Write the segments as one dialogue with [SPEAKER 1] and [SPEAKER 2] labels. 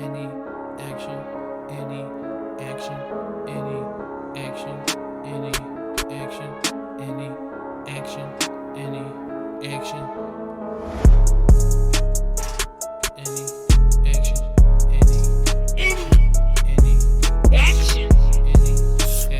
[SPEAKER 1] any action, any action, any action, any action, any action, any action, any action, any
[SPEAKER 2] Action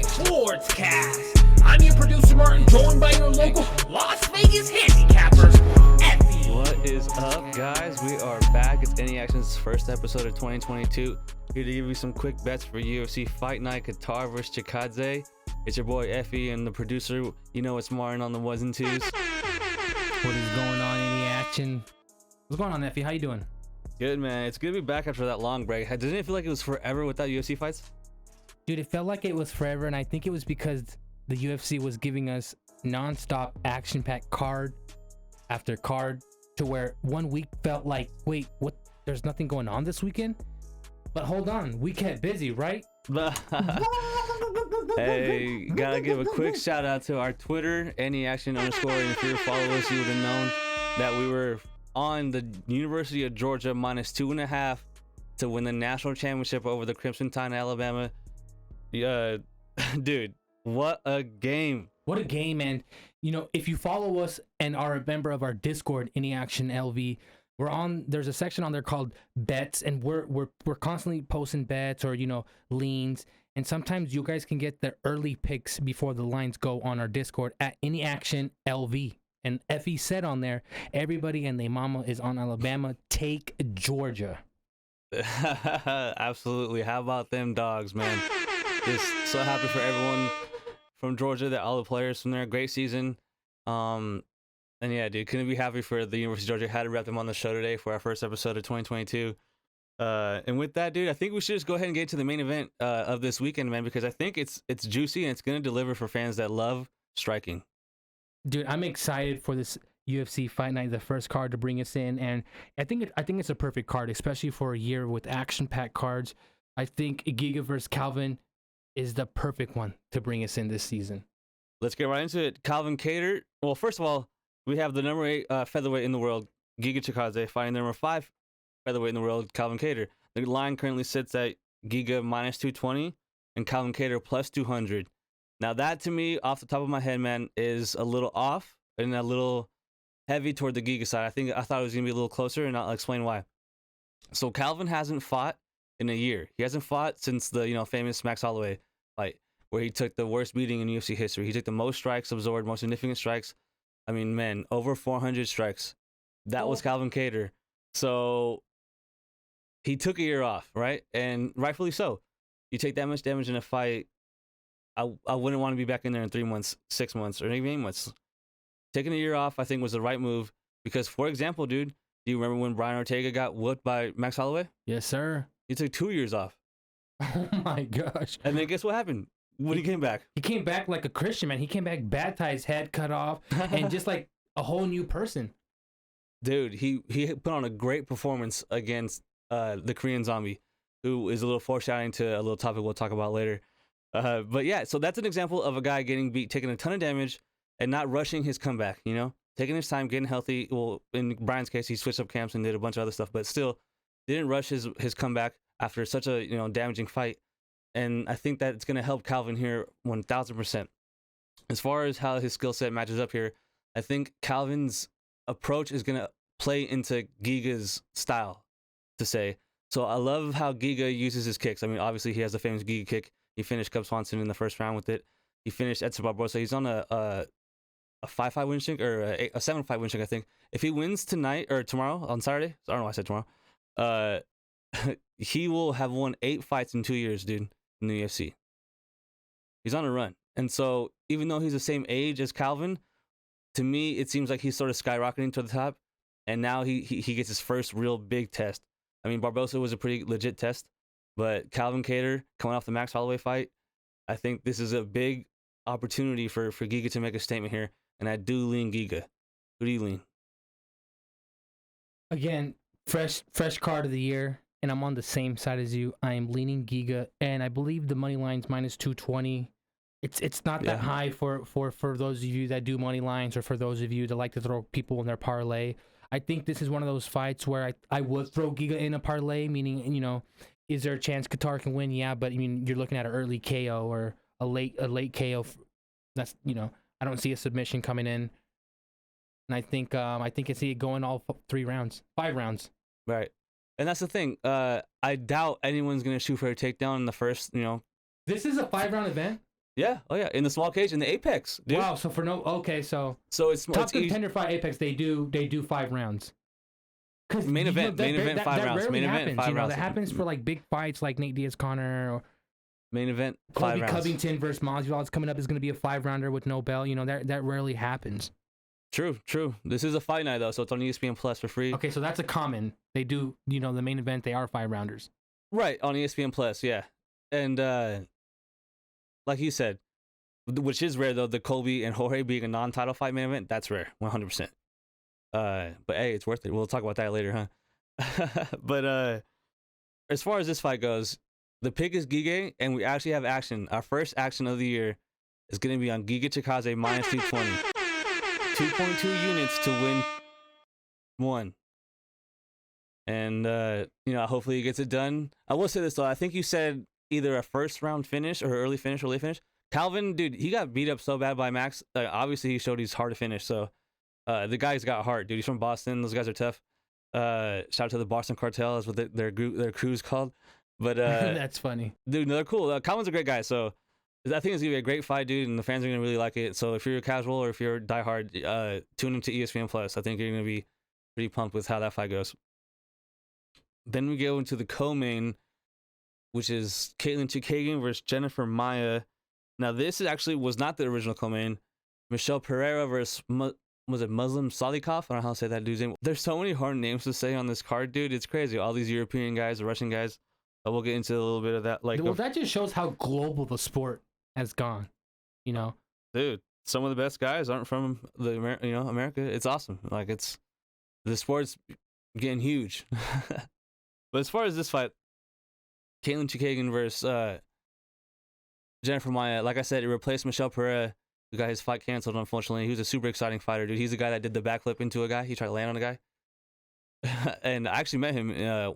[SPEAKER 2] Sportscast. I'm your producer Martin, joined by your local Las Vegas handicappers, Effie.
[SPEAKER 3] What is up, guys? We are back. It's Any Action's first episode of 2022. Here to give you some quick bets for UFC Fight Night, Kattar versus Chikadze. It's your boy Effie and the producer. You know it's Martin on the ones and twos.
[SPEAKER 1] What is going on, Any Action? What's going on, Effie? How you doing?
[SPEAKER 3] Good, man. It's good to be back after that long break. Didn't it feel like it was forever without UFC fights?
[SPEAKER 1] Dude, it felt like it was forever, and I think it was because the UFC was giving us non-stop action-packed card after card to where 1 week felt like, wait, what? There's nothing going on this weekend? But hold on, we kept busy, right?
[SPEAKER 3] Hey, gotta give a quick shout out to our Twitter, AnyAction_. And if you follow us, you would have known that we were on the University of Georgia -2.5 to win the national championship over the Crimson Tide, Alabama. Dude, what a game!
[SPEAKER 1] What a game, man. You know, if you follow us and are a member of our Discord, Any Action LV, there's a section on there called bets, and we're constantly posting bets or, you know, leans. And sometimes you guys can get the early picks before the lines go on our Discord at Any Action LV. And Effie said on there, everybody and their mama is on Alabama. Take Georgia.
[SPEAKER 3] Absolutely. How about them dogs, man? Just so happy for everyone from Georgia, that all the players from there. Great season. And yeah, dude, couldn't be happy for the University of Georgia. Had to wrap them on the show today for our first episode of 2022. And with that, dude, I think we should just go ahead and get to the main event of this weekend, man, because I think it's juicy and it's gonna deliver for fans that love striking.
[SPEAKER 1] Dude, I'm excited for this UFC Fight Night, the first card to bring us in, and I think it's a perfect card, especially for a year with action-packed cards. I think Giga versus Calvin is the perfect one to bring us in this season.
[SPEAKER 3] Let's get right into it. Calvin Kattar. Well, first of all, we have the number 8 featherweight in the world, Giga Chikadze, fighting the number 5 featherweight in the world, Calvin Kattar. The line currently sits at Giga -220 and Calvin Kattar +200. Now that, to me, off the top of my head, man, is a little off and a little heavy toward the Giga side. I thought it was gonna be a little closer, and I'll explain why. So Calvin hasn't fought in a year. He hasn't fought since the famous Max Holloway fight, where he took the worst beating in UFC history. He took the most strikes, absorbed most significant strikes. I mean, man, over 400 strikes. That was Calvin Kattar. So he took a year off, right? And rightfully so. You take that much damage in a fight, I wouldn't want to be back in there in 3 months, 6 months, or even 8 months. Taking a year off, I think, was the right move because, for example, dude, do you remember when Brian Ortega got whooped by Max Holloway?
[SPEAKER 1] Yes, sir.
[SPEAKER 3] He took 2 years off.
[SPEAKER 1] Oh my gosh.
[SPEAKER 3] And then guess what happened when he came back?
[SPEAKER 1] He came back like a Christian, man. He came back baptized, head cut off, and just like a whole new person.
[SPEAKER 3] Dude, he put on a great performance against the Korean Zombie, who is a little foreshadowing to a little topic we'll talk about later. But yeah, so that's an example of a guy getting beat, taking a ton of damage, and not rushing his comeback, taking his time, getting healthy. Well, in Brian's case, he switched up camps and did a bunch of other stuff, but still didn't rush his comeback after such a damaging fight. And I think that it's going to help Calvin here 1000%. As far as how his skill set matches up here, I think Calvin's approach is going to play into Giga's style, to say. So I love how Giga uses his kicks. I mean, obviously he has the famous Giga kick. He finished Cub Swanson in the first round with it. He finished Edson Barbosa. He's on a 5-5 win streak, or a 7-5 win streak, I think. If he wins tonight or tomorrow on Saturday, I don't know why I said tomorrow, he will have won 8 fights in 2 years, dude, in the UFC. He's on a run. And so even though he's the same age as Calvin, to me, it seems like he's sort of skyrocketing to the top. And now he gets his first real big test. I mean, Barbosa was a pretty legit test, but Calvin Kattar coming off the Max Holloway fight, I think this is a big opportunity for Giga to make a statement here. And I do lean Giga. Who do you lean?
[SPEAKER 1] Again, fresh card of the year, and I'm on the same side as you. I am leaning Giga, and I believe the money line's -220. It's not that high for those of you that do money lines, or for those of you that like to throw people in their parlay. I think this is one of those fights where I would throw Giga in a parlay, meaning, you know, is there a chance Kattar can win? Yeah, but I mean, you're looking at an early KO or a late KO. That's, you know, I don't see a submission coming in. And I think I see it going all 5 rounds.
[SPEAKER 3] Right. And that's the thing. I doubt anyone's going to shoot for a takedown in the first, you know.
[SPEAKER 1] This is a 5-round event?
[SPEAKER 3] Yeah. Oh, yeah. In the small cage, in the Apex, dude.
[SPEAKER 1] Wow. So for so
[SPEAKER 3] it's
[SPEAKER 1] top contender fight Apex, they do 5 rounds.
[SPEAKER 3] Because main event 5 rounds. Main event 5 rounds.
[SPEAKER 1] That happens for like big fights like Nate Diaz-Conner or
[SPEAKER 3] main event 5
[SPEAKER 1] Colby
[SPEAKER 3] rounds.
[SPEAKER 1] Covington versus Masvidal is coming up, is going to be a 5-rounder with no bell. You know, that rarely happens.
[SPEAKER 3] True. This is a fight night though, so it's on ESPN Plus for free.
[SPEAKER 1] Okay, so that's a common. They do, you know, the main event, they are 5-rounders.
[SPEAKER 3] Right, on ESPN Plus, yeah. And like you said, which is rare though, the Colby and Jorge being a non-title fight main event, that's rare, 100%. But hey, it's worth it. We'll talk about that later, huh? But as far as this fight goes, the pick is Giga, and we actually have action. Our first action of the year is going to be on Giga Chikadze minus 220. 2.2 units to win 1. And, you know, hopefully he gets it done. I will say this, though. I think you said either a first-round finish or early finish or late finish. Calvin, dude, he got beat up so bad by Max. Obviously, he showed he's hard to finish. So, the guy's got heart, dude. He's from Boston. Those guys are tough. Shout out to the Boston Cartel, is what their crew's called. But
[SPEAKER 1] that's funny.
[SPEAKER 3] Dude, no, they're cool. Calvin's a great guy. So, I think it's going to be a great fight, dude, and the fans are going to really like it. So, if you're a casual or if you're a diehard, tune into ESPN Plus. I think you're going to be pretty pumped with how that fight goes. Then we go into the co-main, which is Kaitly Chookagian versus Jennifer Maia. Now, this was not the original co-main. Michelle Pereira versus, was it Muslim Salikov? I don't know how to say that dude's name. There's so many hard names to say on this card, dude. It's crazy. All these European guys, the Russian guys. But we'll get into a little bit of that. Well,
[SPEAKER 1] that just shows how global the sport has gone, you know?
[SPEAKER 3] Dude, some of the best guys aren't from America. It's awesome. Like, the sport's getting huge. But as far as this fight, Kaitly Chookagian versus Jennifer Maia, like I said, it replaced Michelle Pereira, who got his fight canceled, unfortunately. He was a super exciting fighter, dude. He's the guy that did the backflip into a guy. He tried to land on a guy. And I actually met him.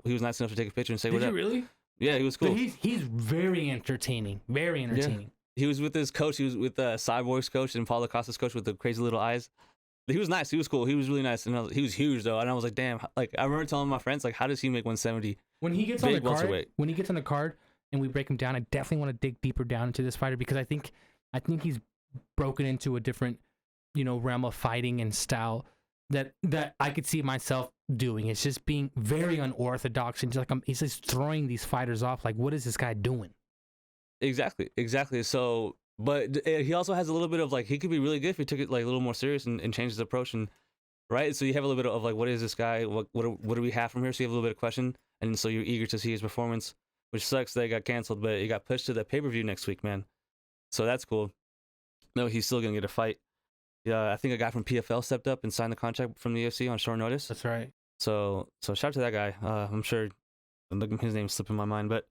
[SPEAKER 3] He was nice enough to take a picture and say, "What up?"
[SPEAKER 1] Did you really?
[SPEAKER 3] Yeah, he was cool.
[SPEAKER 1] So he's very entertaining. Very entertaining. Yeah.
[SPEAKER 3] He was with his coach. He was with Cyborg's coach and Paulo Costa's coach with the crazy little eyes. He was nice. He was cool. He was really nice. And he was huge, though. And I was like, damn. Like, I remember telling my friends, like, how does he make 170?
[SPEAKER 1] When he gets on the card and we break him down, I definitely want to dig deeper down into this fighter, because I think he's broken into a different, you know, realm of fighting and style that I could see myself doing. It's just being very unorthodox and just like he's just throwing these fighters off. Like, what is this guy doing?
[SPEAKER 3] Exactly. So, but he also has a little bit of, like, he could be really good if he took it like a little more serious and changed his approach, and right. So you have a little bit of like, what is this guy? What do we have from here? So you have a little bit of question, and so you're eager to see his performance, which sucks that it got canceled, but it got pushed to the pay-per-view next week, man. So that's cool. No, he's still gonna get a fight. Yeah, I think a guy from PFL stepped up and signed the contract from the UFC on short notice.
[SPEAKER 1] That's right.
[SPEAKER 3] So shout out to that guy. I'm sure his name's slipping my mind, but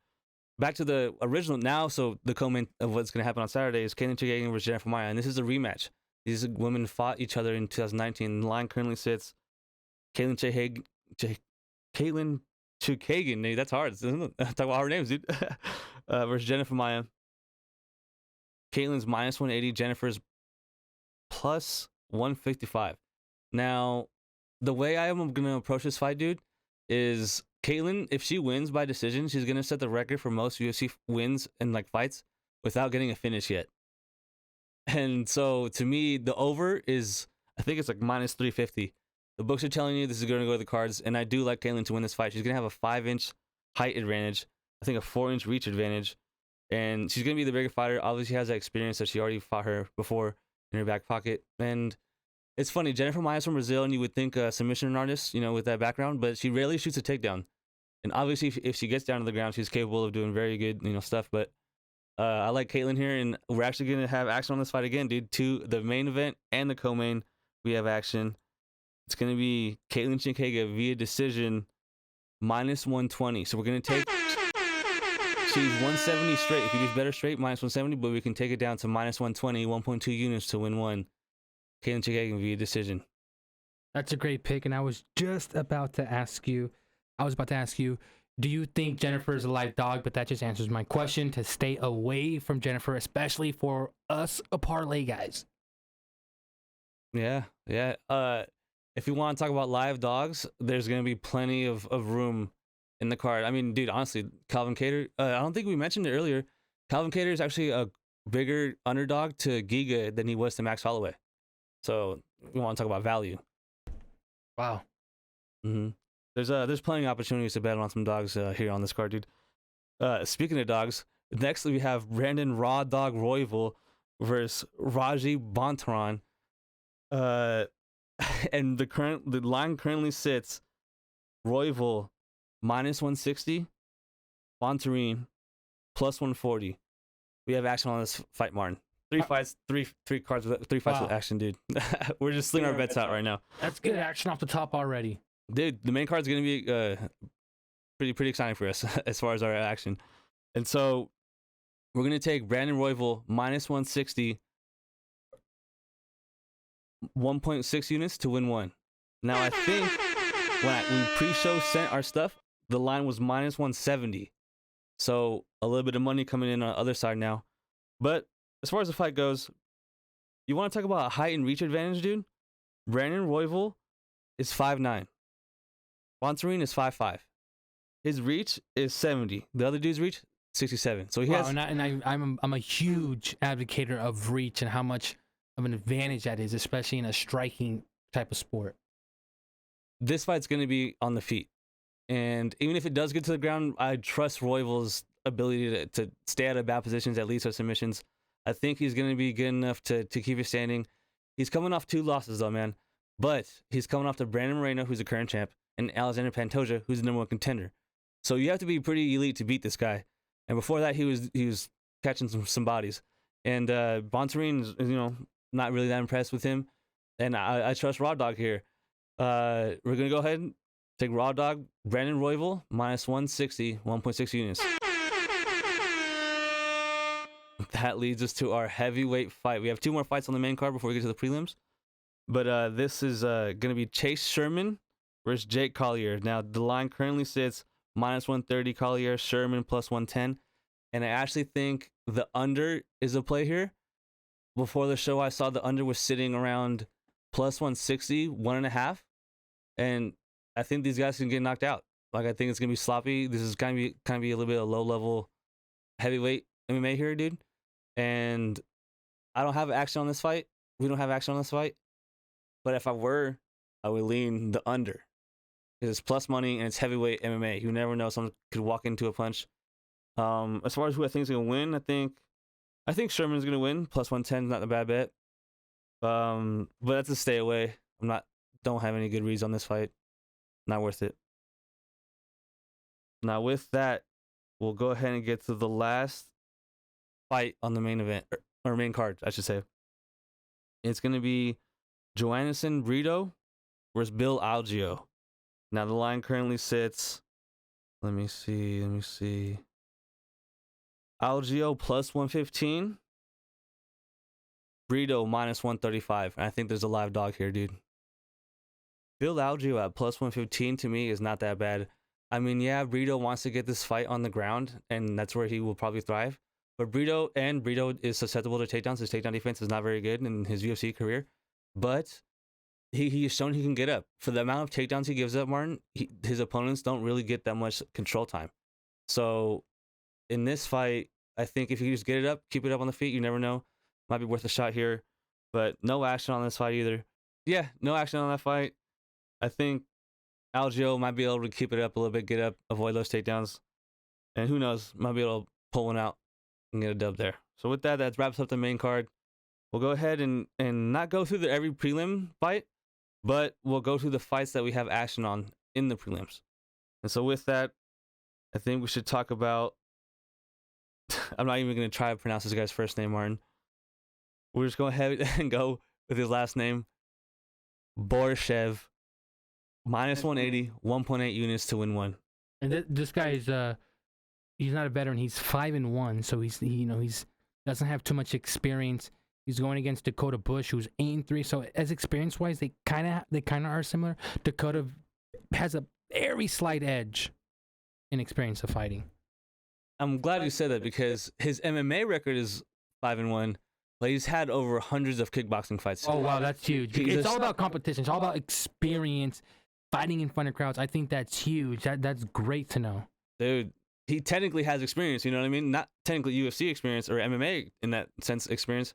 [SPEAKER 3] back to the original now. So the co-main of what's gonna happen on Saturday is Kaitly Chookagian versus Jennifer Maia, and this is a rematch. These women fought each other in 2019. The line currently sits Kaitly Chookagian. Dude, that's hard. Talk about hard names, dude. Versus Jennifer Maia. Caitlin's minus 180. Jennifer's plus 155. Now, the way I am going to approach this fight, dude, is Kaitly, if she wins by decision, she's going to set the record for most UFC wins and like fights without getting a finish yet. And so, to me, the over is, I think it's like minus 350. The books are telling you this is going to go to the cards, and I do like Kaitly to win this fight. She's going to have a 5-inch height advantage, I think a 4-inch reach advantage, and she's going to be the bigger fighter. Obviously, has that experience that she already fought her before in her back pocket. And it's funny, Jennifer Maia's from Brazil, and you would think a submission artist, you know, with that background, but she rarely shoots a takedown. And obviously, if she gets down to the ground, she's capable of doing very good, you know, stuff. But I like Kaitly here, and we're actually going to have action on this fight again, dude. To the main event and the co-main, we have action. It's going to be Kaitly Chookagian via decision, minus 120. So we're going to take, she's 170 straight. If you do better straight, minus 170, but we can take it down to minus 120, 1.2 units to win one. Kaitly Chookagian via decision.
[SPEAKER 1] That's a great pick, and I was about to ask you, do you think Jennifer is a live dog? But that just answers my question to stay away from Jennifer, especially for us parlay guys.
[SPEAKER 3] Yeah. If you want to talk about live dogs, there's gonna be plenty of room in the card. I mean, dude, honestly, Calvin Kattar. I don't think we mentioned it earlier. Calvin Kattar is actually a bigger underdog to Giga than he was to Max Holloway. So we want to talk about value.
[SPEAKER 1] Wow.
[SPEAKER 3] Mm-hmm. There's plenty of opportunities to bet on some dogs here on this card, dude. Speaking of dogs, next we have Brandon Raw Dog Royval versus Raji Bontorin. And the line currently sits Royval -160, Bontorin +140. We have action on this fight, Martin. Three fights with action, dude. We're just slinging our bets out right now.
[SPEAKER 1] That's good action off the top already.
[SPEAKER 3] Dude, the main card's gonna be pretty exciting for us as far as our action. And so we're gonna take Brandon Royval -160, 1.6 units to win one. Now I think when we pre-show sent our stuff, the line was -170. So a little bit of money coming in on the other side now. But as far as the fight goes, you want to talk about height and reach advantage, dude? Brandon Royval is 5'9". Bontorin is 5'5". His reach is 70. The other dude's reach 67. So he has.
[SPEAKER 1] I'm a huge advocator of reach and how much of an advantage that is, especially in a striking type of sport.
[SPEAKER 3] This fight's going to be on the feet. And even if it does get to the ground, I trust Royval's ability to stay out of bad positions, at least with submissions. I think he's going to be good enough to keep it standing. He's coming off 2 losses, though, man. But he's coming off to Brandon Moreno, who's the current champ, and Alexander Pantoja, who's the #1 contender. So you have to be pretty elite to beat this guy. And before that, he was catching some bodies. And Bontorin is, not really that impressed with him. And I trust Raw Dog here. We're going to go ahead and take Raw Dog, Brandon Royval, -160, 1.6 units. That leads us to our heavyweight fight. We have 2 more fights on the main card before we get to the prelims. But this is going to be Chase Sherman versus Jake Collier. Now, the line currently sits -130 Collier, Sherman +110. And I actually think the under is a play here. Before the show, I saw the under was sitting around +160, 1.5. And I think these guys can get knocked out. Like, I think it's going to be sloppy. This is kind of be a little bit of low-level heavyweight MMA here, dude. And I don't have action on this fight. We don't have action on this fight. But if I were, I would lean the under. Because it's plus money and it's heavyweight MMA. You never know. Someone could walk into a punch. As far as who I think is going to win, I think Sherman's going to win. +110 is not a bad bet. But that's a stay away. Don't have any good reads on this fight. Not worth it. Now with that, we'll go ahead and get to the last fight on the main event, or main card, I should say. It's going to be Joanderson Brito versus Bill Algeo. Now the line currently sits, let me see. Algeo +115. Brito -135. And I think there's a live dog here, dude. Bill Algeo at +115 to me is not that bad. I mean, yeah, Brito wants to get this fight on the ground, and that's where he will probably thrive. But Brito is susceptible to takedowns. His takedown defense is not very good in his UFC career. But he has shown he can get up. For the amount of takedowns he gives up, Martin, his opponents don't really get that much control time. So in this fight, I think if you just get it up, keep it up on the feet, you never know. Might be worth a shot here. But no action on this fight either. Yeah, no action on that fight. I think Algeo might be able to keep it up a little bit, get up, avoid those takedowns. And who knows, might be able to pull one out and get a dub there. So with that, that wraps up the main card. We'll go ahead and not go through every prelim fight, but we'll go through the fights that we have action on in the prelims. And so with that, I think we should talk about... I'm not even going to try to pronounce this guy's first name, Martin. We're just going ahead and go with his last name. Borschev. -180, 1.8 units to win one.
[SPEAKER 1] And this guy is he's not a veteran. He's 5-1, so he doesn't have too much experience He's going against Dakota Bush, who's 8-3. So as experience wise, they kind of are similar. Dakota has a very slight edge in experience of fighting.
[SPEAKER 3] I'm glad you said that because his MMA record is 5-1, but he's had over hundreds of kickboxing fights.
[SPEAKER 1] Oh wow, that's huge. It's all about competition. It's all about experience, fighting in front of crowds. I think that's huge. That's great to know.
[SPEAKER 3] Dude, he technically has experience. You know what I mean? Not technically UFC experience or MMA in that sense experience,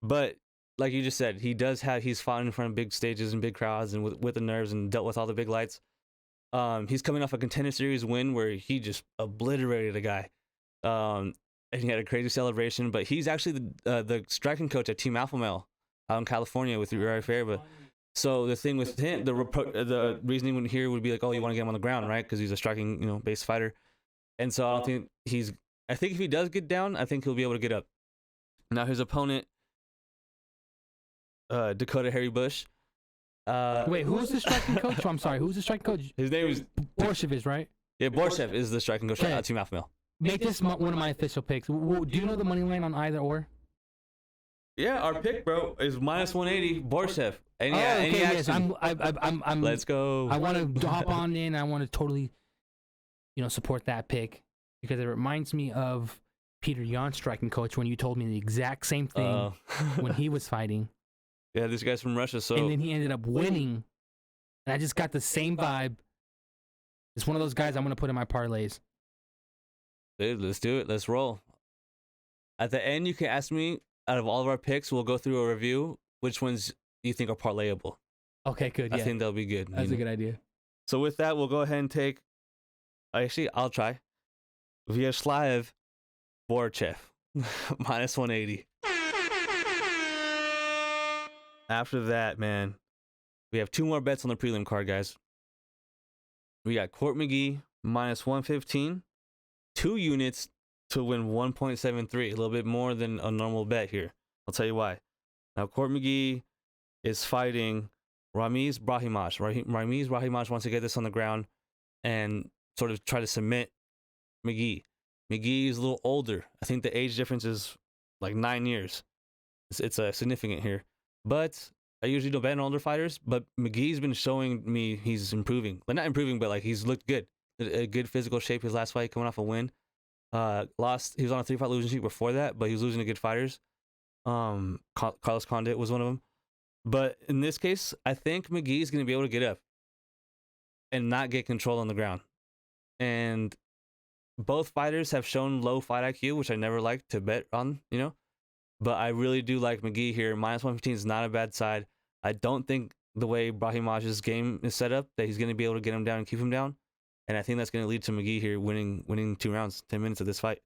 [SPEAKER 3] but like you just said, he's fought in front of big stages and big crowds and with the nerves and dealt with all the big lights. He's coming off a Contender Series win where he just obliterated a guy. And he had a crazy celebration, but he's actually the striking coach at Team Alpha Male out in California with Uriah Faber. So the thing with him, the reasoning here would be like, oh, you want to get him on the ground, right? Because he's a striking, based fighter. And so I don't think I think if he does get down, I think he'll be able to get up. Now his opponent, Dakota Harry Bush.
[SPEAKER 1] Wait, who's the striking coach? I'm sorry, who's the striking coach?
[SPEAKER 3] His name is
[SPEAKER 1] Borschev, is right?
[SPEAKER 3] Yeah, Borschev is the striking coach at Team Alpha Male.
[SPEAKER 1] Make this one of my official picks. Do you know the money line on either or?
[SPEAKER 3] Yeah, our pick, bro, is -180 Borschev. And yeah,
[SPEAKER 1] okay, yes, I'm.
[SPEAKER 3] Let's go.
[SPEAKER 1] I want to hop on in. I want to totally, support that pick because it reminds me of Peter Yan's striking coach when you told me the exact same thing when he was fighting.
[SPEAKER 3] Yeah, this guy's from Russia, so.
[SPEAKER 1] And then he ended up winning, and I just got the same vibe. It's one of those guys I'm gonna put in my parlays.
[SPEAKER 3] Dude, let's do it. Let's roll. At the end, you can ask me, out of all of our picks, we'll go through a review, which ones you think are parlayable.
[SPEAKER 1] Okay, good. Yeah.
[SPEAKER 3] I think that'll be good.
[SPEAKER 1] That's a good idea.
[SPEAKER 3] So with that, we'll go ahead and take, actually, I'll try. Viacheslav Borschev, -180. After that, man, we have two more bets on the prelim card, guys. We got Court McGee, -115. 2 units to win 1.73, a little bit more than a normal bet here. I'll tell you why. Now, Court McGee is fighting Ramiz Brahimaj. Ramiz Brahimaj wants to get this on the ground and sort of try to cement McGee. McGee is a little older. I think the age difference is like 9 years. It's significant here. But I usually don't bet on older fighters, but McGee's been showing me he's improving. Well, not improving, but like he's looked good. A good physical shape his last fight, coming off a win. Lost. He was on a 3-fight losing streak before that, but he was losing to good fighters. Carlos Condit was one of them. But in this case, I think McGee is going to be able to get up and not get control on the ground. And both fighters have shown low fight IQ, which I never like to bet on, But I really do like McGee here. -115 is not a bad side. I don't think the way Brahimaj's game is set up that he's going to be able to get him down and keep him down. And I think that's going to lead to McGee here winning 2 rounds, 10 minutes of this fight.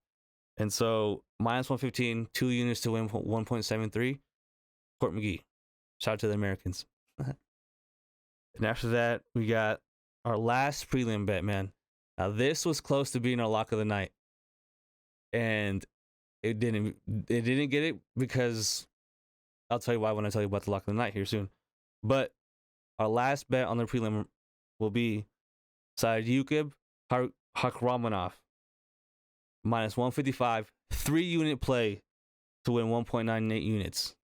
[SPEAKER 3] And so -115, 2 units to win 1.73. Court McGee. Shout out to the Americans. And after that, we got our last prelim bet, man. Now this was close to being our lock of the night, and it didn't get it because I'll tell you why when I tell you about the lock of the night here soon. But our last bet on the prelim will be Sadyukib Hakramanov, -155, 3-unit play to win 1.98 units.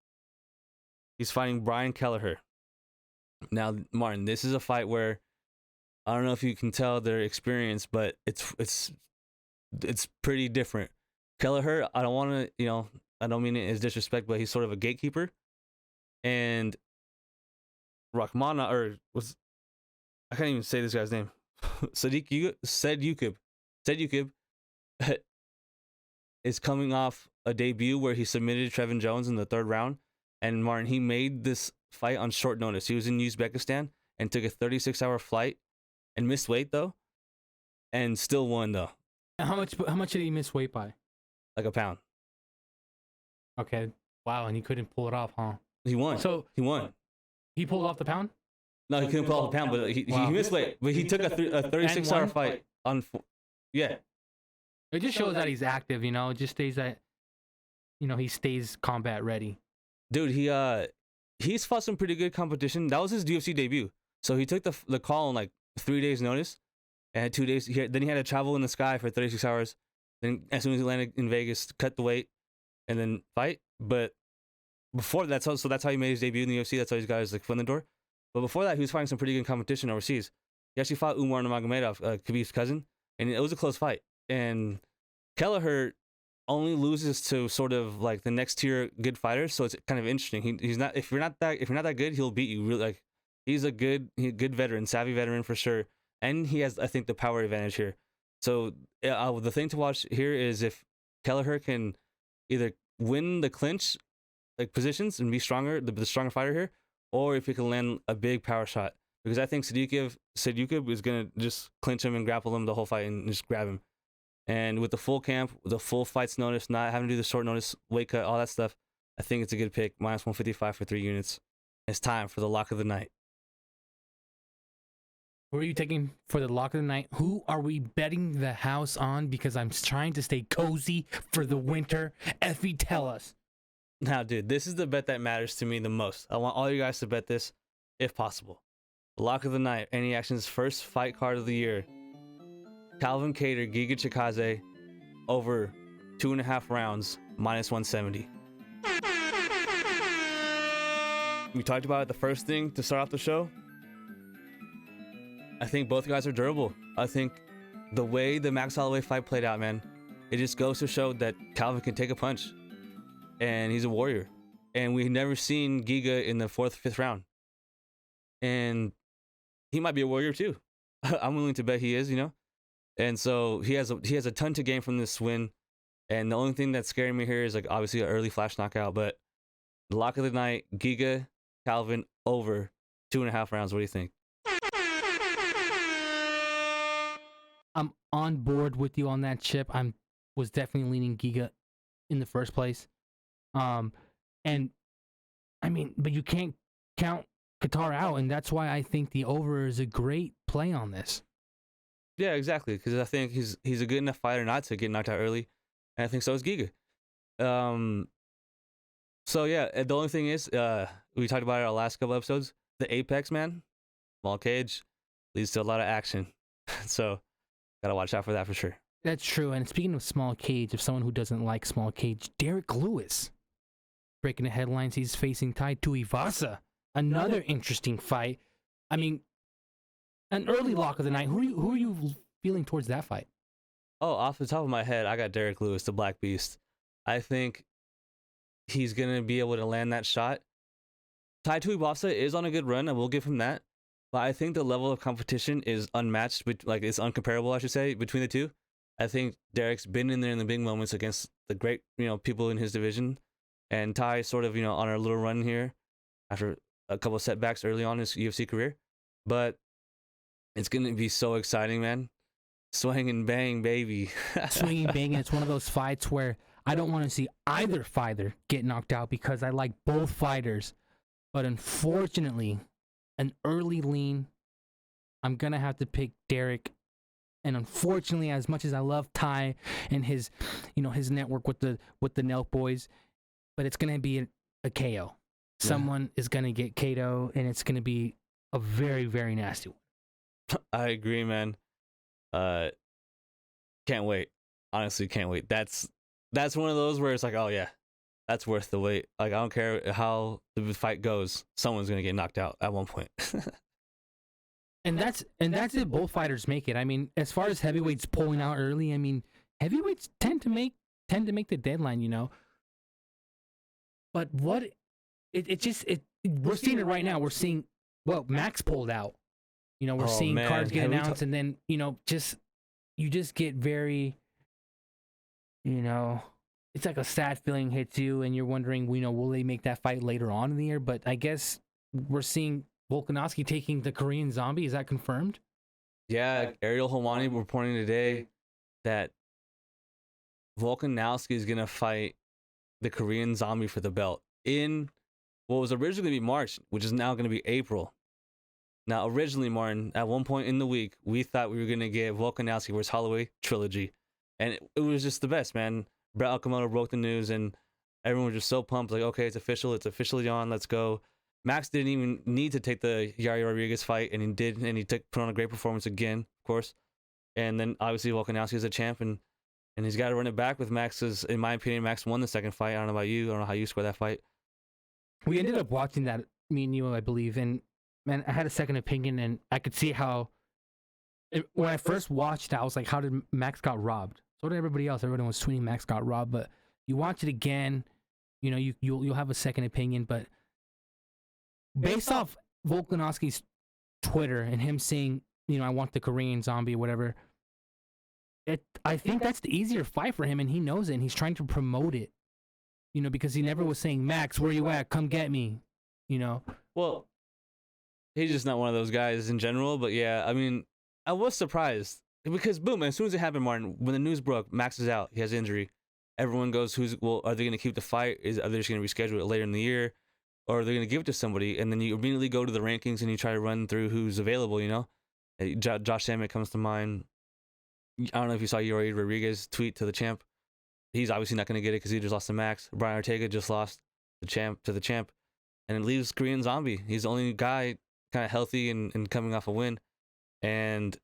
[SPEAKER 3] He's fighting Brian Kelleher. Now, Martin, this is a fight where I don't know if you can tell their experience, but it's pretty different. Kelleher, I don't want to, I don't mean it as disrespect, but he's sort of a gatekeeper. And Rakhmana, I can't even say this guy's name. Sadyukib is coming off a debut where he submitted Trevin Jones in the 3rd round. And Martin, he made this fight on short notice. He was in Uzbekistan and took a 36-hour flight and missed weight though, and still won though.
[SPEAKER 1] How much did he miss weight by?
[SPEAKER 3] Like a pound.
[SPEAKER 1] Okay. Wow, and he couldn't pull it off, huh?
[SPEAKER 3] He won.
[SPEAKER 1] So
[SPEAKER 3] he won.
[SPEAKER 1] He pulled off the pound?
[SPEAKER 3] No, he couldn't pull off the pound, but he missed weight. But he took a 36-hour fight on. Yeah.
[SPEAKER 1] It just shows that he's active. It just stays that. He stays combat ready.
[SPEAKER 3] Dude, he's fought some pretty good competition. That was his UFC debut. So he took the call on like 3 days notice, and had 2 days. Then he had to travel in the sky for 36 hours. Then as soon as he landed in Vegas, cut the weight, and then fight. But before that, so that's how he made his debut in the UFC. That's how he's got his like foot in the door. But before that, he was fighting some pretty good competition overseas. He actually fought Umar Nurmagomedov, Khabib's cousin, and it was a close fight. And Kelleher only loses to sort of like the next tier good fighters, so it's kind of interesting. He's not if you're not that good, he'll beat you. Really, like he's a good veteran, savvy veteran for sure, and he has I think the power advantage here. So the thing to watch here is if Kelleher can either win the clinch like positions and be stronger, the stronger fighter here, or if he can land a big power shot. Because I think Sadukov is gonna just clinch him and grapple him the whole fight and just grab him. And with the full camp, the full fights notice, not having to do the short notice, weight cut, all that stuff, I think it's a good pick. Minus 155 for 3 units. It's time for the lock of the night.
[SPEAKER 1] Who are you taking for the lock of the night? Who are we betting the house on? Because I'm trying to stay cozy for the winter. Effie, tell us.
[SPEAKER 3] Now, dude, this is the bet that matters to me the most. I want all you guys to bet this, if possible. Lock of the night, Any Action's first fight card of the year. Calvin Kattar, Giga Chikadze, over 2.5 rounds, minus 170. We talked about it, the first thing to start off the show. I think both guys are durable. I think the way the Max Holloway fight played out, man, it just goes to show that Calvin can take a punch. And he's a warrior. And we've never seen Giga in the 4th, 5th round. And he might be a warrior too. I'm willing to bet he is, you know? And so he has a ton to gain from this win. And the only thing that's scaring me here is like obviously an early flash knockout, but the lock of the night, Giga, Calvin, over 2.5 rounds. What do you think?
[SPEAKER 1] I'm on board with you on that, Chip. Was definitely leaning Giga in the first place. And I mean, but you can't count Kattar out, and that's why I think the over is a great play on this.
[SPEAKER 3] Yeah, exactly. Because I think he's a good enough fighter not to get knocked out early, and I think so is Giga. So yeah, the only thing is, we talked about it in our last couple episodes. The Apex, man, small cage, leads to a lot of action. So gotta watch out for that for sure.
[SPEAKER 1] That's true. And speaking of small cage, if someone who doesn't like small cage, Derek Lewis breaking the headlines. He's facing Tai Tuivasa. Another interesting fight. I mean, an early lock of the night. Who are you feeling towards that fight?
[SPEAKER 3] Oh, off the top of my head, I got Derek Lewis, the Black Beast. I think he's gonna be able to land that shot. Tai Tuivasa is on a good run. I will give him that. But I think the level of competition is unmatched, like it's uncomparable, I should say, between the two. I think Derek's been in there in the big moments against the great, people in his division. And Ty sort of, on a little run here after a couple of setbacks early on in his UFC career. But it's going to be so exciting, man. Swing and bang, baby.
[SPEAKER 1] Swing and bang. And it's one of those fights where I don't want to see either fighter get knocked out because I like both fighters. But unfortunately, an early lean, I'm going to have to pick Derek. And unfortunately, as much as I love Ty and his, his network with the Nelk boys, but it's going to be a KO. Someone is going to get KO, and it's going to be a very, very nasty one.
[SPEAKER 3] I agree, man. Can't wait. Honestly, can't wait. That's one of those where it's like, oh yeah, that's worth the wait. Like I don't care how the fight goes, someone's going to get knocked out at one point.
[SPEAKER 1] And that's it. Both fighters make it. I mean, as far as heavyweights pulling out early, I mean, heavyweights tend to make the deadline, But what we're seeing it right now. We're seeing Max pulled out. We're seeing cards get announced, and then you just get very, it's like a sad feeling hits you, and you're wondering, will they make that fight later on in the year? But I guess we're seeing Volkanovski taking the Korean Zombie. Is that confirmed?
[SPEAKER 3] Yeah, Ariel Helwani reporting today that Volkanovski is gonna fight the Korean Zombie for the belt in what was originally going to be March, which is now going to be April. Now, originally, Martin, at one point in the week, we thought we were going to get Volkanovski vs. Holloway trilogy, and it was just the best, man. Brett Okamoto broke the news, and everyone was just so pumped, like, okay, it's official, it's officially on, let's go. Max didn't even need to take the Yair Rodriguez fight, and he did, and he put on a great performance again, of course. And then, obviously, Volkanovski is a champ, and he's got to run it back with Max's, in my opinion, Max won the second fight. I don't know about you. I don't know how you score that fight.
[SPEAKER 1] We ended up watching that, me and you, I believe, and man, I had a second opinion, and I could see how. When I first watched it, I was like, "How did Max got robbed?" So did everybody else. Everyone was tweeting Max got robbed, but you watch it again, you know, you'll have a second opinion. But based off Volkanovski's Twitter and him saying, you know, I want the Korean Zombie or whatever, I think that's the easier fight for him, and he knows it, and he's trying to promote it, you know, because he never was saying, Max, where you at? Come get me, you know?
[SPEAKER 3] Well, he's just not one of those guys in general, but yeah, I mean, I was surprised because boom, as soon as it happened, Martin, when the news broke, Max is out, he has injury. Everyone goes, are they going to keep the fight? Are they just going to reschedule it later in the year? Or are they going to give it to somebody? And then you immediately go to the rankings and you try to run through who's available, you know? Josh Emmett comes to mind. I don't know if you saw Yuri Rodriguez tweet to the champ. He's obviously not going to get it because he just lost to Max. Brian Ortega just lost the champ. And it leaves Korean Zombie. He's the only guy kind of healthy and coming off a win. And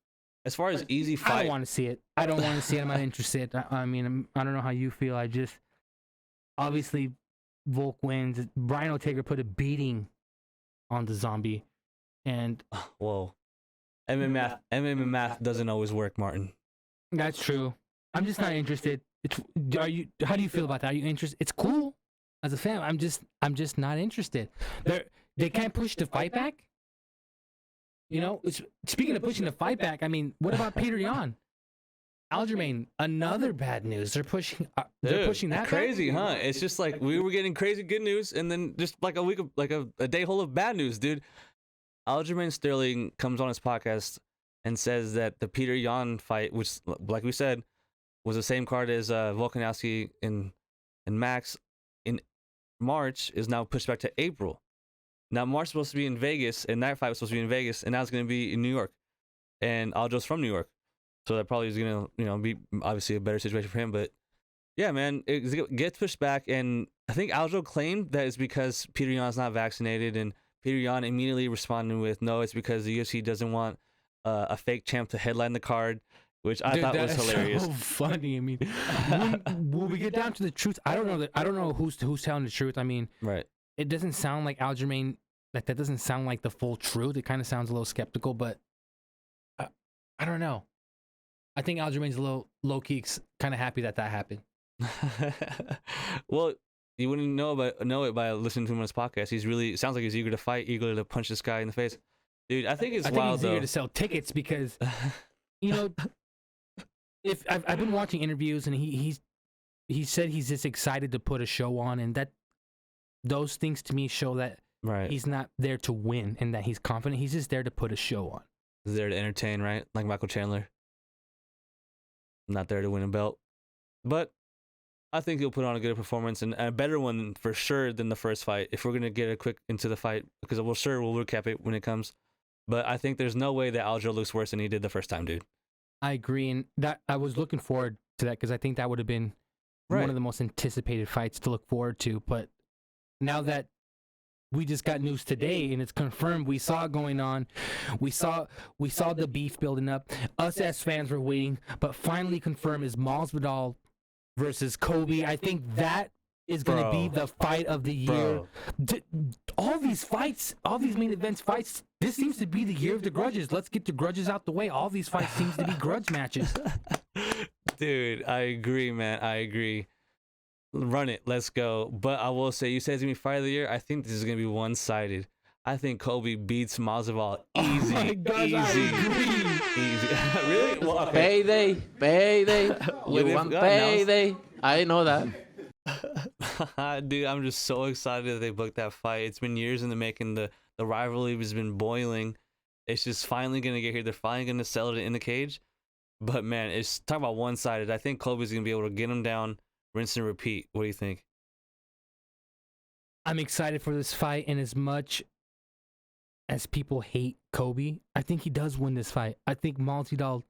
[SPEAKER 3] as far as easy fight,
[SPEAKER 1] I don't want to see it. I'm not interested. I mean, I don't know how you feel. I just, obviously, Volk wins. Brian Ortega put a beating on the Zombie. And
[SPEAKER 3] whoa. MMA math doesn't always work, Martin.
[SPEAKER 1] That's true. I'm just not interested. How do you feel about that? Are you interested? It's cool as a fan. I'm just not interested. They can't push the fight back. You know, speaking of pushing the fight back, I mean, what about Peter Yan? Aljamain, another bad news. They're pushing that
[SPEAKER 3] crazy,
[SPEAKER 1] back?
[SPEAKER 3] Huh? It's just like we were getting crazy good news, and then just like a week of a day full of bad news, dude. Aljamain Sterling comes on his podcast and says that the Peter Yan fight, which, like we said, was the same card as Volkanovski and Max in March, is now pushed back to April. Now, March is supposed to be in Vegas, and that fight was supposed to be in Vegas, and now it's going to be in New York. And Algeo's from New York. So that probably is going to, be obviously a better situation for him. But, yeah, man, it gets pushed back. And I think Algeo claimed that it's because Peter Yan's not vaccinated. And Peter Yan immediately responded with, no, it's because the UFC doesn't want a fake champ to headline the card, which I thought was hilarious.
[SPEAKER 1] So funny. I mean, when we get down to the truth, I don't know who's telling the truth. I mean,
[SPEAKER 3] right.
[SPEAKER 1] It doesn't sound like Aljamain, that doesn't sound like the full truth. It kind of sounds a little skeptical, but I don't know. I think Aljamain's a little low-key kind of happy that happened.
[SPEAKER 3] Well, you wouldn't know it by listening to him on his podcast. It sounds like he's eager to fight, eager to punch this guy in the face. Dude, I think it's wild,
[SPEAKER 1] he's eager to sell tickets because, you know, if I've been watching interviews and he said he's just excited to put a show on, and those things to me show that he's not there to win and that he's confident. He's just there to put a show on.
[SPEAKER 3] He's there to entertain, right? Like Michael Chandler. Not there to win a belt. But I think he'll put on a good performance and a better one for sure than the first fight. If we're going to get a quick into the fight, because we'll recap it when it comes. But I think there's no way that Algeo looks worse than he did the first time, dude.
[SPEAKER 1] I agree. And that I was looking forward to that because I think that would have been one of the most anticipated fights to look forward to. But now that we just got news today and it's confirmed, we saw it going on. We saw the beef building up. Us as fans were waiting, but finally confirmed is Masvidal versus Kobe. I think that is going to be the fight of the year. All these fights, all these main events fights, this seems to be the year of the grudges. Let's get the grudges out the way. All these fights seems to be grudge matches.
[SPEAKER 3] Dude, I agree, man. I agree. Run it. Let's go. But I will say, you said it's going to be fight of the year. I think this is going to be one-sided. I think Kobe beats Masvidal easy. Oh my God, easy. Really? Well, okay.
[SPEAKER 4] Payday. You want payday. I know that.
[SPEAKER 3] Dude, I'm just so excited that they booked that fight. It's been years in the making. The rivalry has been boiling. It's just finally going to get here. They're finally going to sell it in the cage. But, man, it's talking about one-sided. I think Kobe's going to be able to get him down, rinse and repeat. What do you think?
[SPEAKER 1] I'm excited for this fight, and as much as people hate Kobe, I think he does win this fight. I think Masvidal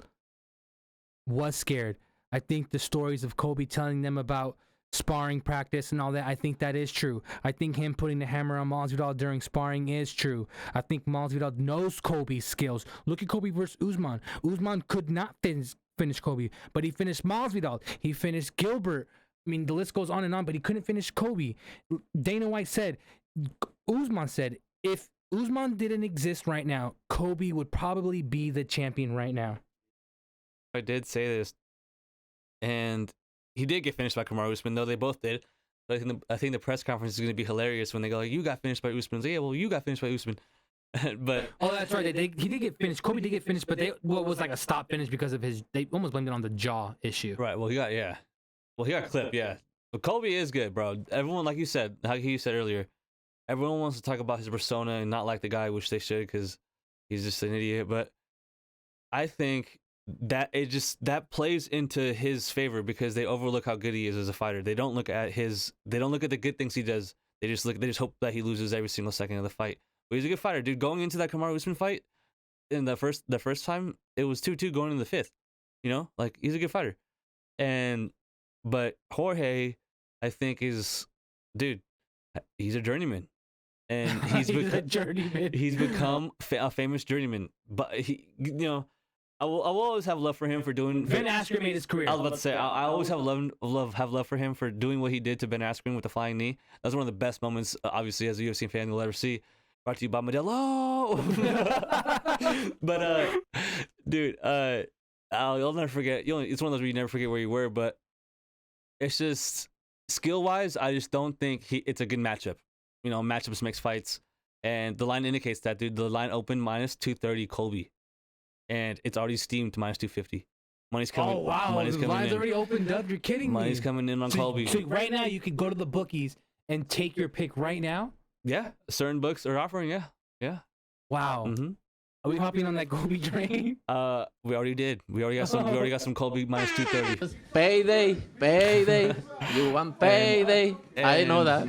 [SPEAKER 1] was scared. I think the stories of Kobe telling them about sparring practice and all that, I think that is true. I think him putting the hammer on Masvidal during sparring is true. I think Masvidal knows Kobe's skills. Look at Kobe versus Usman. Usman could not finish Kobe, but he finished Masvidal. He finished Gilbert. I mean, the list goes on and on, but he couldn't finish Kobe. Dana White said, Usman said if Usman didn't exist right now, Kobe would probably be the champion right now.
[SPEAKER 3] I did say this, and he did get finished by Kamaru Usman, though they both did. But I think the press conference is going to be hilarious when they go like, "You got finished by Usman." Like, yeah, well, you got finished by Usman. But
[SPEAKER 1] oh, that's right. He did get finished. Kobe did get finished, but it was like a stop finish because of his. They almost blamed it on the jaw issue.
[SPEAKER 3] Right. Well, he got clipped. Yeah. But Kobe is good, bro. Everyone, like you said earlier, everyone wants to talk about his persona and not like the guy, which they should, because he's just an idiot. But I think that that plays into his favor because they overlook how good he is as a fighter. They don't look at the good things he does. They just hope that he loses every single second of the fight. But he's a good fighter, dude. Going into that Kamaru Usman fight, in the first time, it was 2-2 going into the fifth. You know, like he's a good fighter. But Jorge, I think he's a journeyman, and he's
[SPEAKER 1] a journeyman.
[SPEAKER 3] He's become a famous journeyman. But I will always have love for him for doing.
[SPEAKER 1] Ben Askren made his career.
[SPEAKER 3] I was about to say I always have love for him for doing what he did to Ben Askren with the flying knee. That's one of the best moments, obviously, as a UFC fan you'll ever see. Brought to you by Modelo. But dude, you'll never forget. It's one of those where you never forget where you were. But it's just skill wise, I just don't think it's a good matchup. You know, matchups makes fights, and the line indicates that, dude. The line opened -230 Colby, and it's already steamed to -250. Money's coming.
[SPEAKER 1] Oh wow!
[SPEAKER 3] Money's
[SPEAKER 1] The
[SPEAKER 3] coming
[SPEAKER 1] line's
[SPEAKER 3] in.
[SPEAKER 1] already opened up. You're kidding me.
[SPEAKER 3] Money's coming in on Colby.
[SPEAKER 1] So right now, you could go to the bookies and take your pick right now.
[SPEAKER 3] Yeah, certain books are offering. Yeah.
[SPEAKER 1] Wow.
[SPEAKER 3] Mm-hmm.
[SPEAKER 1] Are we hopping on that Kobe train?
[SPEAKER 3] We already did. We already got some Colby -230.
[SPEAKER 4] Payday. You want payday? I know that.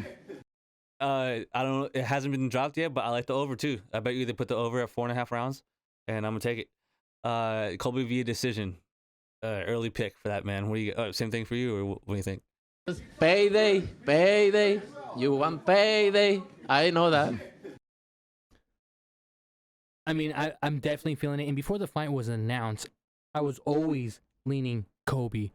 [SPEAKER 3] I don't know. It hasn't been dropped yet, but I like the over too. I bet you they put the over at 4.5 rounds, and I'm gonna take it. Colby via decision. Early pick for that, man. What do you? Same thing for you, or what do you think?
[SPEAKER 4] Payday. You want payday? I know that.
[SPEAKER 1] I mean, I'm definitely feeling it. And before the fight was announced, I was always leaning Kobe.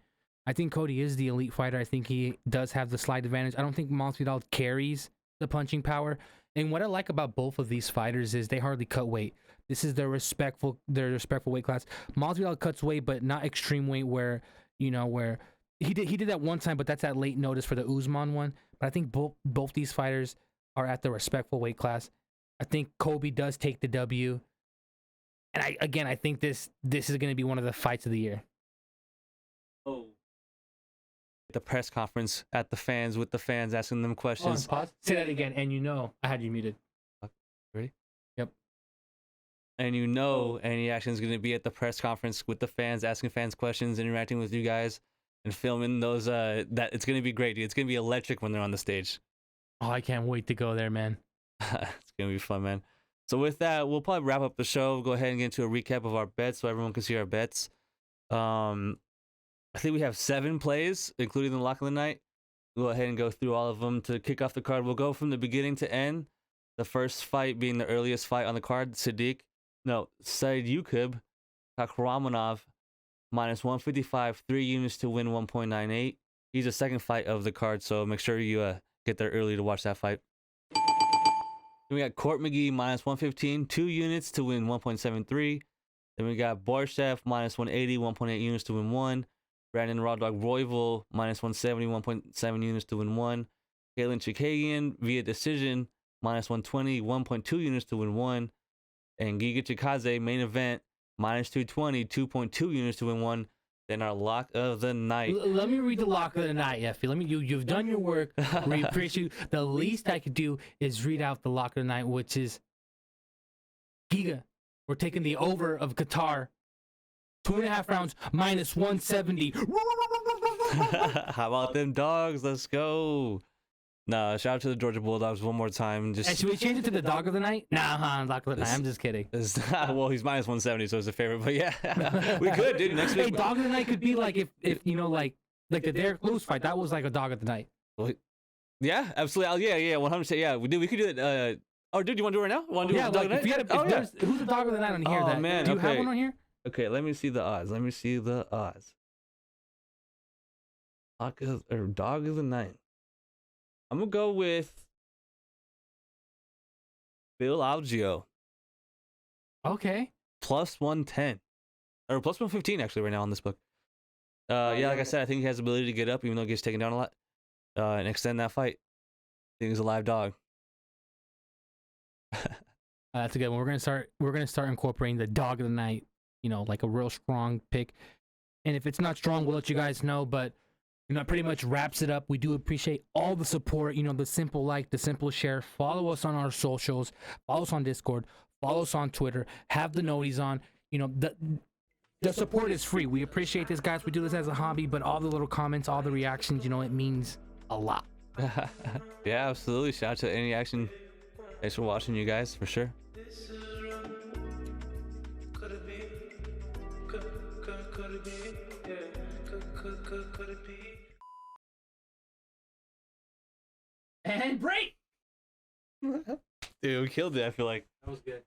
[SPEAKER 1] I think Cody is the elite fighter. I think he does have the slight advantage. I don't think Masvidal carries the punching power. And what I like about both of these fighters is they hardly cut weight. This is their respectful weight class. Masvidal cuts weight, but not extreme weight where he did that one time, but that's at late notice for the Usman one. But I think both these fighters are at the respectful weight class. I think Kobe does take the W. And I think this is going to be one of the fights of the year.
[SPEAKER 3] Oh. The press conference with the fans asking them questions.
[SPEAKER 1] Pause. Say that again. And I had you muted.
[SPEAKER 3] Ready?
[SPEAKER 1] Yep.
[SPEAKER 3] And any action is going to be at the press conference with the fans, asking fans questions, interacting with you guys, and filming those. That it's going to be great, dude. It's going to be electric when they're on the stage.
[SPEAKER 1] Oh, I can't wait to go there, man.
[SPEAKER 3] It's going to be fun, man. So with that, we'll probably wrap up the show. Go ahead and get into a recap of our bets so everyone can see our bets. I think we have 7 plays, including the lock of the night. We'll go ahead and go through all of them to kick off the card. We'll go from the beginning to end. The first fight being the earliest fight on the card, Said Yukub Kakramanov, -155, 3 units to win 1.98. He's the second fight of the card, so make sure you get there early to watch that fight. Then we got Court McGee, -115, 2 units to win 1.73. Then we got Borschev, -180, 1.8 units to win 1. Brandon Raw Dog Royval, -170, 1.7 units to win 1. Kalen Chikadze via decision, -120, 1.2 units to win 1. And Giga Chikadze, main event, -220, 2.2 units to win 1. Then our lock of the night.
[SPEAKER 1] Let me read the lock of the night, Effie. You've done your work. We appreciate you. The least I could do is read out the lock of the night, which is Giga. We're taking the over of Kattar. 2.5 rounds, -170.
[SPEAKER 3] How about them dogs? Let's go. No, shout out to the Georgia Bulldogs one more time.
[SPEAKER 1] And should we change it to the dog of the night? Nah, lock of the night. I'm just kidding.
[SPEAKER 3] Well, he's -170, so it's a favorite. But yeah, we could, dude. Next week.
[SPEAKER 1] Hey, dog of the night could be like if like the Derek Lewis fight. That was like a dog of the night.
[SPEAKER 3] Well, yeah, absolutely. Yeah, 100%. Yeah, we could do it. Oh, dude, you want to do it right now? Want to do it?
[SPEAKER 1] Like if you had who's the dog of the night on here?
[SPEAKER 3] Oh man,
[SPEAKER 1] do you have one on here?
[SPEAKER 3] Okay, let me see the odds. Dog of the night. I'm gonna go with Bill Algeo,
[SPEAKER 1] Okay.
[SPEAKER 3] plus 110. Or plus 115, actually, right now on this book. Yeah, like I said, I think he has the ability to get up, even though he gets taken down a lot, and extend that fight. I think he's a live dog.
[SPEAKER 1] That's a good one. We're gonna start incorporating the dog of the night. You know, like a real strong pick. And if it's not strong, we'll let you guys know. But you know, it pretty much wraps it up. We do appreciate all the support. You know, the simple like, the simple share. Follow us on our socials. Follow us on Discord. Follow us on Twitter. Have the noties on. You know, the support is free. We appreciate this, guys. We do this as a hobby, but all the little comments, all the reactions, you know, it means a lot.
[SPEAKER 3] Yeah, absolutely. Shout out to Any Action. Thanks for watching, you guys, for sure.
[SPEAKER 1] And break.
[SPEAKER 3] Dude, we killed it, I feel like.
[SPEAKER 1] That was good.